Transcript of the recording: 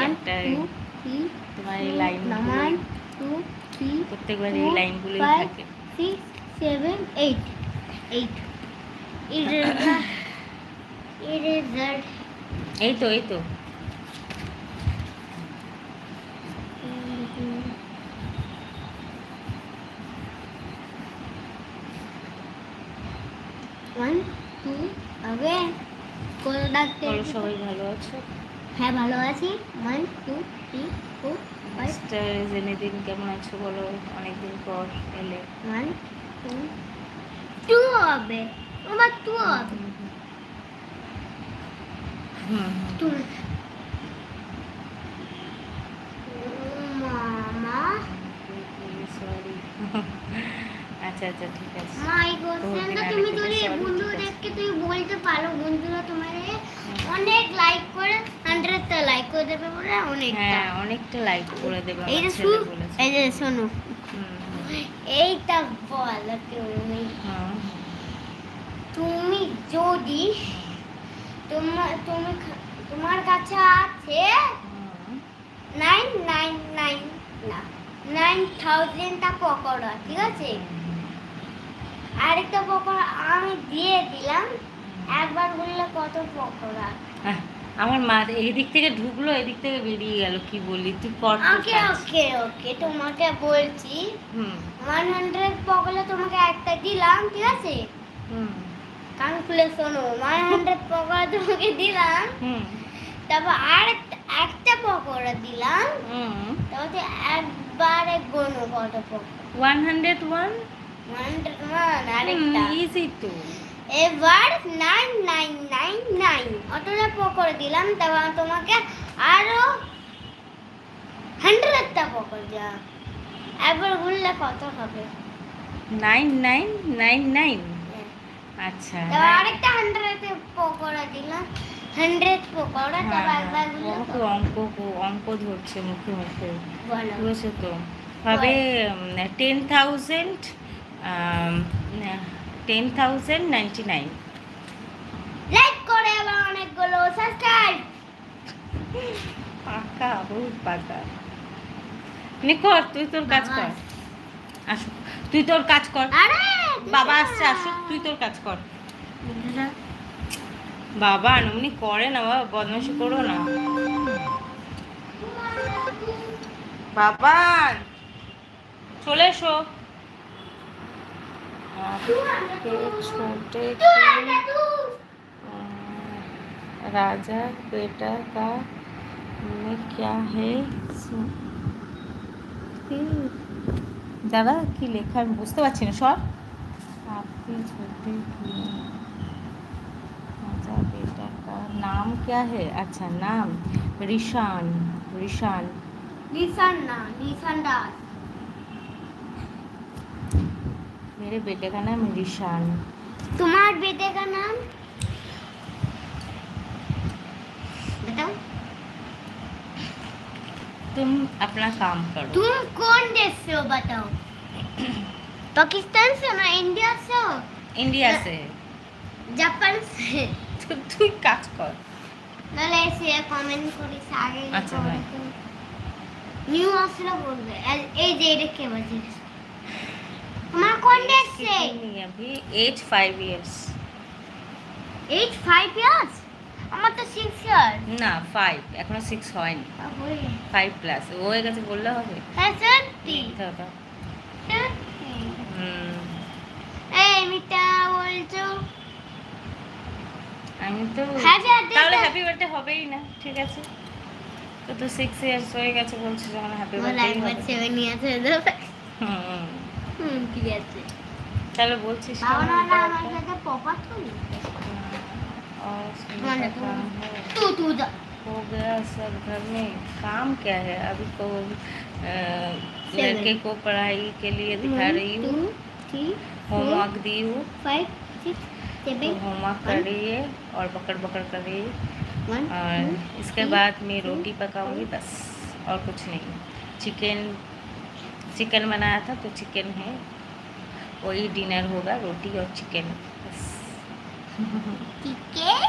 একটা তোমার এই লাইনগুলো প্রত্যেকবার এই লাইনগুলোই থাকে। 6 7 8 8 eraser এই তো 1 2 আগে করে ডাকতে বলো সবাই ভালো আছো? হ্যাঁ ভালো আছি। 1 2 3 4 5 মিস্টার জেনেদিন কেমন আছো বলো, অনেকদিন পর এলে। 1 2 হবে আমার 2 হবে তুমি মামা সরি আচ্ছা ঠিক আছে। মাই কোশ্চেনটা তুমি তোর বন্ধুদেরকে তুই বলতে পারো, বন্ধুরা তোমার অনেক লাইক করে 100 টা লাইক করে দেবে বলে হ্যাঁ অনেকটা লাইক করে দেবে। এই যে এই যে শোনো এইটা বলো তুমি যদি তোমার কাছে আছে 9,000 টা পকোড়া, ঠিক আছে? আরেকটা পকোড়া আমি দিয়ে দিলাম, একবার বললে কত পকোড়া? আমার মা এদিক থেকে ঢুকলো এদিক থেকে বেরিয়ে গেল, কি বলি তুই কর। ওকে তোমাকে বলছি 100 পকোড়া তোমাকে একটা দিলাম, ঠিক আছে? কান খুলে শোনো, 100 পকোড়া তোমাকে দিলাম, তারপর একটা পকোড়া দিলাম, তাহলে একবারে গোনো কত পকোড়া? 101 আরেকটা ইজি তো। এবার 9999 অতটা পকোড়া দিলাম, তারপর তোমাকে আরো 100টা পকোড়া দিলাম, একবার বললে কত হবে? 9999। আচ্ছা তারপর আরেকটা 100 পকোড়া দিলাম, 100 পকোড়া, তারপর একবার বললে অঙ্ক ধরছে মুখে বলো বুঝেছো তো। ভাবে 10,099। লাইক করে আবার অনেকগুলো সাবস্ক্রাইব। পাকা বহুত পাকা। নিকর তুই তোর কাজ কর, আসুক তুই তোর কাজ কর। আরে বাবা আসছে আসুক, তুই তোর কাজ কর। বাবা আনমনি করে না, বাবা বদমাশি করো না বাবা, চলে এসো। छोटे राजा बेटा का में क्या है? দাদা কি লেখা আমি বুঝতে পারছি না, সর। आपके छोटे राजा बेटा का नाम क्या है? अच्छा नाम ऋषान निशान दास। मेरे बेटे का नाम ऋषान। तुम्हारे बेटे का नाम बताओ। तुम अपना काम करो। तुम कौन देश से हो बताओ? पाकिस्तान से ना इंडिया से हो? इंडिया से। जापान से। तो তুই কাজ কর। নালে এসে কমেন্ট করিস আগে। আচ্ছা ভাই নিউ আসলে বলবে এই যে এটা কে বলছিস? তোমার কোন দেশ से? अभी एज 5 years। As 5 years? আমার তো 6 ইয়ার। না 5 এখনো 6 হয়নি, 5 প্লাস হয়ে গেছে বললে হবে। হ্যাঁ সত্যি এই মিটা বলছো আমি তো তাহলে হ্যাপি বার্থডে হবেই না, ঠিক আছে? তো তো 6 ইয়ার্স হয়ে গেছে বলছিস যখন হ্যাপি বার্থডে হবে। 7 ইয়ার্স হয়ে যাবে। ঠিক আছে তাহলে বলছিস বাবা না আমার সাথে পপা তুলি तू जा। हो गया सब घर में काम क्या है अभी तो लड़के को पढ़ाई के लिए दिखा रही हूँ, होमवर्क दी हूँ, 5 6 7 होमवर्क कर रही है और बकड़ कर रही है, और इसके बाद मैं रोटी पकाऊंगी बस, और कुछ नहीं। चिकन बनाया था तो चिकन है, वही डिनर होगा, रोटी और चिकन बस। चिकन